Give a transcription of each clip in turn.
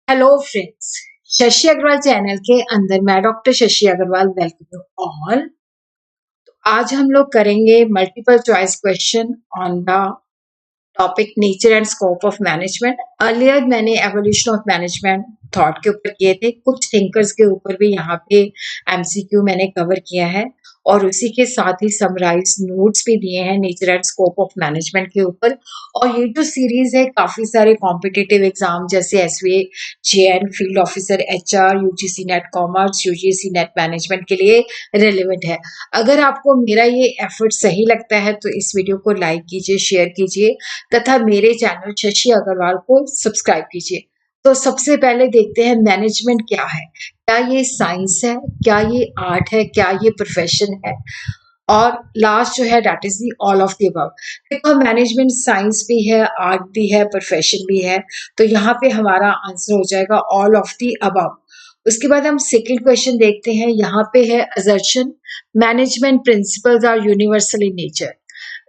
Hello friends, Shashi Agarwal channel के अंदर मैं doctor Shashi Agarwal welcome you all. आज हम लोग करेंगे multiple choice question on the topic nature and scope of management. Earlier मैंने एवोल्यूशन ऑफ मैनेजमेंट थॉट के ऊपर किए थे, कुछ थिंकर्स के ऊपर भी यहाँ पे एमसीक्यू मैंने कवर किया है और उसी के साथ ही समराइज नोट्स भी दिए हैं nature and scope of management के ऊपर। और ये जो सीरीज है काफी सारे कॉम्पिटिटिव एग्जाम जैसे SVA, JN, field officer, HR, UGC NET commerce, UGC NET management के लिए रिलेवेंट है। अगर आपको मेरा ये एफर्ट सही लगता है तो इस वीडियो को लाइक कीजिए, शेयर कीजिए तथा मेरे चैनल शशि अग्रवाल को सब्सक्राइब कीजिए। तो सबसे पहले देखते हैं मैनेजमेंट क्या है। क्या ये साइंस है, क्या ये आर्ट है, क्या ये प्रोफेशन है? और लास्ट जो है that is the all of the above. देखो मैनेजमेंट साइंस भी है, आर्ट भी है, प्रोफेशन भी है, तो यहाँ पे हमारा आंसर हो जाएगा ऑल ऑफ द अबव। उसके बाद हम सेकेंड क्वेश्चन देखते हैं। यहाँ पे है assertion, management principles are universal in nature.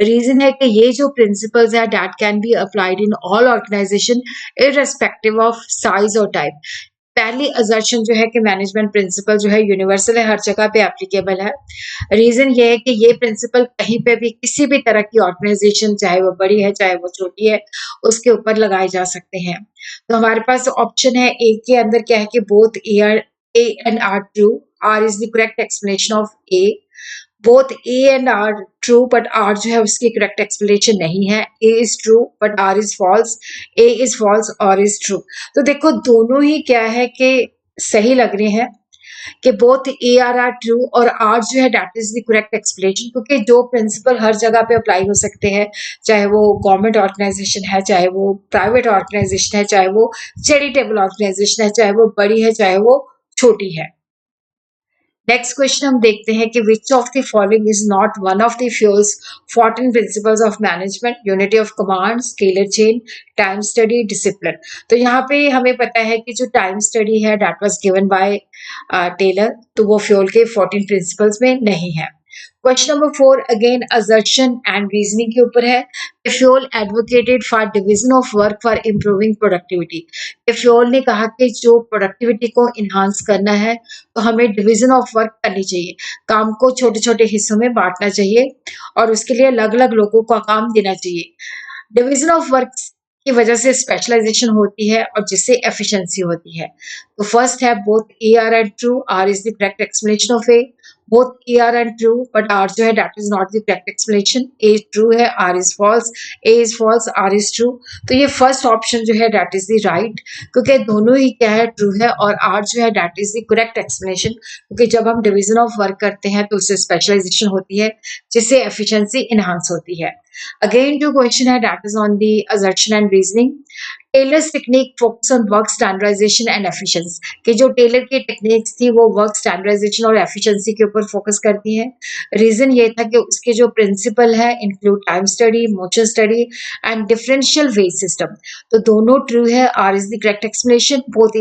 Reason है कि ये जो प्रिंसिपल्स है that can be applied in all organisation irrespective of size और टाइप। पहली असर्शन जो है कि मैनेजमेंट प्रिंसिपल जो है यूनिवर्सल है, हर जगह पे एप्लीकेबल है। रीजन ये है कि ये प्रिंसिपल कहीं पे भी किसी भी तरह की ऑर्गेनाइजेशन, चाहे वो बड़ी है चाहे वो छोटी है, उसके ऊपर लगाए जा सकते हैं। तो हमारे पास ऑप्शन है ए के अंदर क्या है कि both A and R true, R is the correct explanation of A. Both A and R true but R जो है उसकी करेक्ट एक्सप्लेनेशन नहीं है। A is true but R is false, A is false और is true. तो देखो दोनों ही क्या है कि सही लग रहे हैं कि बोथ ए आर ट्रू और आर जो है that is the correct explanation, क्योंकि जो प्रिंसिपल हर जगह पे अप्लाई हो सकते हैं, चाहे वो गवर्नमेंट ऑर्गेनाइजेशन है, चाहे वो प्राइवेट ऑर्गेनाइजेशन है, चाहे वो चैरिटेबल ऑर्गेनाइजेशन है, चाहे वो बड़ी है चाहे वो छोटी है। नेक्स्ट क्वेश्चन हम देखते हैं कि which of the following is not one of the Fayol's 14 principles of management, unity of command, scalar chain, time study, discipline. तो यहाँ पे हमें पता है कि जो टाइम स्टडी है that was given by Taylor, तो वो फ्यूल के 14 प्रिंसिपल्स में नहीं है। Question number 4 again assertion and reasoning के ऊपर है। Fayol advocated for division of work for improving productivity. Fuel ने कहा कि जो प्रोडक्टिविटी को इन्हांस करना है तो हमें डिवीजन ऑफ वर्क करनी चाहिए, काम को छोटे छोटे हिस्सों में बांटना चाहिए और उसके लिए अलग अलग लोगों को काम देना चाहिए। डिवीजन ऑफ वर्क की वजह से स्पेशलाइजेशन होती है और जिससे एफिशिएंसी होती है। तो फर्स्ट है both A R and true, R is the correct explanation of A. Both A R and true but R जो है that is not the correct explanation. A true है, R is false, A is false, R is true. तो ये first option जो है that is the right, क्योंकि दोनों ही क्या है ट्रू है और आर जो है that is the correct explanation, क्योंकि जब हम डिवीजन ऑफ वर्क करते हैं तो उससे स्पेशलाइजेशन होती है जिससे एफिशिएंसी इनहांस होती है। अगेन जो क्वेश्चन है that is on the assertion and reasoning. Taylor's technique focus on work standardisation and efficiency, कि जो टेलर की टेक्निक्स थी वो वर्क स्टैंडर्डाइजेशन और एफिशिएंसी के ऊपर फोकस करती है। रीजन ये था कि उसके जो प्रिंसिपल है include time study, motion study and differential wage system. तो दोनों ट्रू है, R is the correct explanation. Both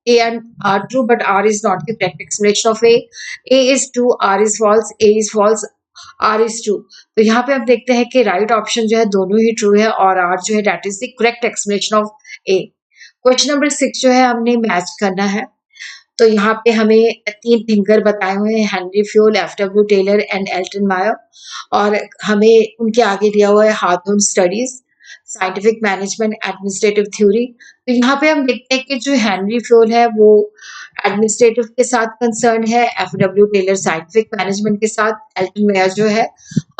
A and are true, but R is not the correct explanation of A. A is true, R is false, A is false, R is true. तो यहाँ पे हम देखते हैं कि right option जो है दोनों ही ट्रू है और आर जो है that is the correct explanation of A. Question number 6 जो है हमने मैच करना है। तो यहाँ पे हमें तीन थिंकर बताए हुए हैं, Henry Fayol, F W. Taylor and Elton Mayo, और हमें उनके आगे दिया हुआ है Hawthorne studies, scientific management, administrative theory. तो यहाँ पे हम देखते हैं कि जो हेनरी फ्यूल है वो एडमिनिस्ट्रेटिव के साथ कंसर्न है, एफ.डब्ल्यू. टेलर साइंटिफिक मैनेजमेंट के साथ, एल्टन मेयर जो है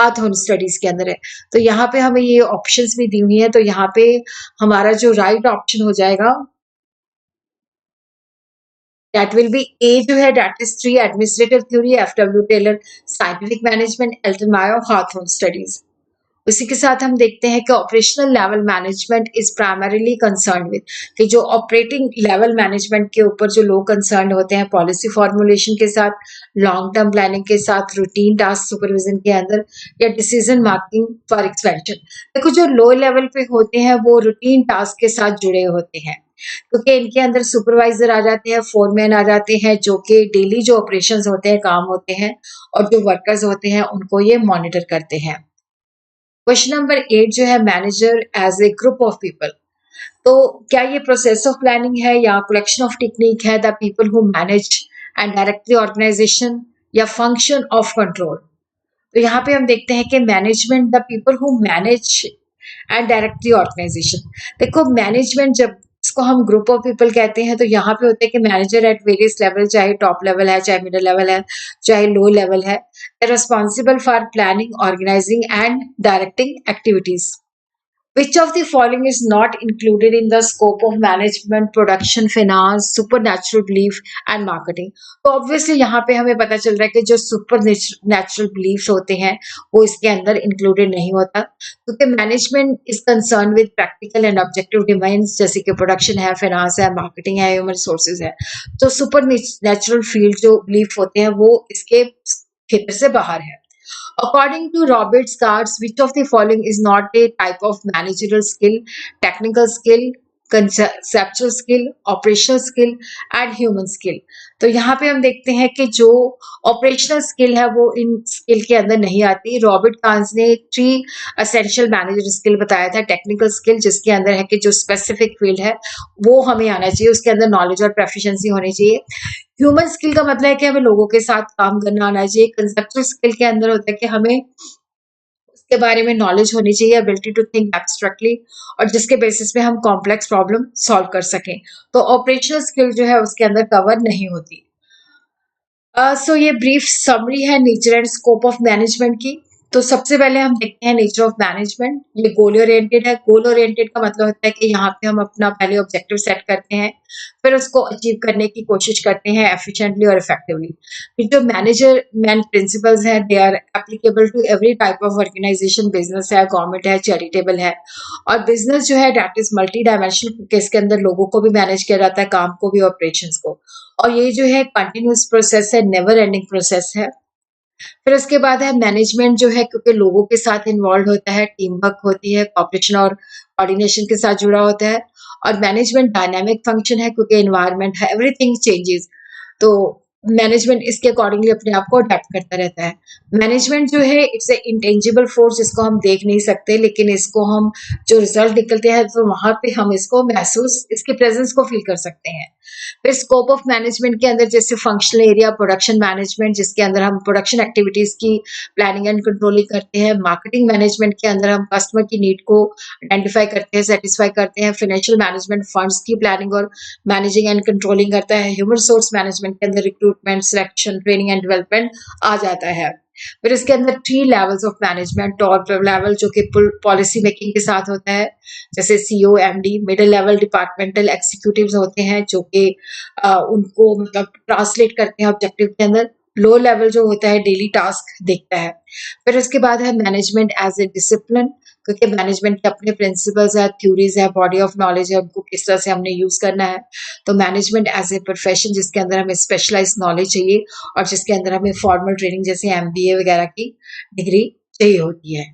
हाथोन स्टडीज के अंदर है। तो यहाँ पे हमें ये ऑप्शंस भी दी हुई है, तो यहाँ पे हमारा जो राइट ऑप्शन हो जाएगा that will be A जो है that is 3 administrative theory, F.W. Taylor scientific management, Elton Mayo Hawthorne studies. उसी के साथ हम देखते हैं कि operational level management is primarily concern with, कि जो ऑपरेटिंग लेवल मैनेजमेंट के ऊपर जो लोग कंसर्न होते हैं पॉलिसी फॉर्मुलेशन के साथ, लॉन्ग टर्म प्लानिंग के साथ, रूटीन टास्क सुपरविजन के अंदर या डिसीजन मेकिंग फॉर एक्सपेंशन। देखो जो लो लेवल पे होते हैं वो रूटीन टास्क के साथ जुड़े होते हैं, क्योंकि इनके अंदर सुपरवाइजर आ जाते हैं, फोरमैन आ जाते हैं, जो कि डेली जो ऑपरेशंस होते हैं, काम होते हैं, और जो वर्कर्स होते हैं उनको ये मॉनिटर करते हैं। क्वेश्चन नंबर 8 जो है manager as a group of people. तो क्या ये प्रोसेस ऑफ प्लानिंग है या कलेक्शन ऑफ टेक्निक है, the people who manage and direct the organisation, या फंक्शन ऑफ कंट्रोल? तो यहाँ पे हम देखते हैं कि management, the people who manage and direct the organisation. देखो मैनेजमेंट जब इसको हम ग्रुप ऑफ पीपल कहते हैं तो यहाँ पे होते हैं कि मैनेजर एट वेरियस लेवल, चाहे टॉप लेवल है, चाहे मिडिल लेवल है, चाहे लो लेवल है, responsible for planning, organising and directing activities. Which of the following is not included in the scope of management, production, finance, supernatural belief and marketing? तो obviously यहाँ पे हमें पता चल रहा है कि जो supernatural beliefs होते हैं वो इसके अंदर included नहीं होता, क्योंकि management is concerned with practical and objective domains जैसे कि production है, finance है, marketing है, human resources है। तो supernatural field जो belief होते हैं वो इसके क्षेत्र से बाहर है। According to Robert Scars, which of the following is not a type of managerial skill, technical skill, conceptual skill, operational skill and human skill? तो यहाँ पे हम देखते हैं कि जो ऑपरेशनल स्किल है वो इन स्किल के अंदर नहीं आती। रॉबर्ट कांस ने 3 एसेंशियल मैनेजर स्किल बताया था। टेक्निकल स्किल जिसके अंदर है कि जो स्पेसिफिक फील्ड है वो हमें आना चाहिए, उसके अंदर नॉलेज और प्रोफिशिएंसी होनी चाहिए। ह्यूमन स्किल का मतलब है कि हमें लोगों के साथ काम करना आना चाहिए। कंसेप्चुअल स्किल के अंदर होता है कि हमें उसके बारे में नॉलेज होनी चाहिए, एबिलिटी टू थिंक एब्स्ट्रैक्टली, और जिसके बेसिस पे हम कॉम्प्लेक्स प्रॉब्लम सॉल्व कर सकें। तो ऑपरेशनल स्किल जो है उसके अंदर कवर नहीं होती। सो ये ब्रीफ समरी है nature and scope of management की। तो सबसे पहले हम देखते हैं नेचर ऑफ मैनेजमेंट। ये गोल ओरिएंटेड है। गोल ओरिएंटेड का मतलब होता है कि यहाँ पे हम अपना पहले ऑब्जेक्टिव सेट करते हैं, फिर उसको अचीव करने की कोशिश करते हैं एफिशिएंटली और इफेक्टिवली। फिर जो मैनेजमेंट प्रिंसिपल्स हैं they are applicable to every type of organisation, business है, गवर्नमेंट है, चैरिटेबल है। और बिजनेस जो है दैट इज मल्टी डायमेंशनल, क्योंकि इसके अंदर लोगों को भी मैनेज किया जाता है, काम को भी, ऑपरेशंस को। और ये जो है कंटिन्यूस प्रोसेस है, नेवर एंडिंग प्रोसेस है। फिर उसके बाद है मैनेजमेंट जो है, क्योंकि लोगों के साथ इन्वॉल्व होता है, टीम वर्क होती है, कॉपरेशन और कोऑर्डिनेशन के साथ जुड़ा होता है। और मैनेजमेंट डायनामिक फंक्शन है, क्योंकि एनवायरनमेंट है, एवरीथिंग चेंजेस। तो मैनेजमेंट इसके अकॉर्डिंगली अपने आप को अडेप्ट करता रहता है। मैनेजमेंट जो है इट्स ए इंटेंजिबल फोर्स, जिसको हम देख नहीं सकते, लेकिन इसको हम जो रिजल्ट निकलते हैं तो वहां पे हम इसको महसूस, इसके प्रेजेंस को फील कर सकते हैं। फिर स्कोप ऑफ मैनेजमेंट के अंदर जैसे फंक्शनल एरिया, प्रोडक्शन मैनेजमेंट जिसके अंदर हम प्रोडक्शन एक्टिविटीज की प्लानिंग एंड कंट्रोलिंग करते हैं। मार्केटिंग मैनेजमेंट के अंदर हम कस्टमर की नीड को आइडेंटिफाई करते हैं, सेटिस्फाई करते हैं। फाइनेंशियल मैनेजमेंट फंड्स की प्लानिंग और मैनेजिंग एंड कंट्रोलिंग करता है। ह्यूमन रिसोर्स मैनेजमेंट के अंदर recruitment, selection, training and development आ जाता है। फिर इसके अंदर 3 levels of management. Top level जो कि पॉलिसी मेकिंग के साथ होता है, जैसे CEO, MD. Middle level departmental executives होते हैं जो कि उनको मतलब ट्रांसलेट करते हैं ऑब्जेक्टिव के अंदर। लो लेवल जो होता है डेली टास्क देखता है। फिर उसके बाद है मैनेजमेंट एज ए डिसिप्लिन, क्योंकि मैनेजमेंट के अपने प्रिंसिपल्स है, थ्योरीज है, बॉडी ऑफ नॉलेज है, उनको किस तरह से हमने यूज करना है। तो मैनेजमेंट एज ए प्रोफेशन जिसके अंदर हमें स्पेशलाइज नॉलेज चाहिए और जिसके अंदर हमें फॉर्मल ट्रेनिंग जैसे एमबीए वगैरह की डिग्री चाहिए होती है।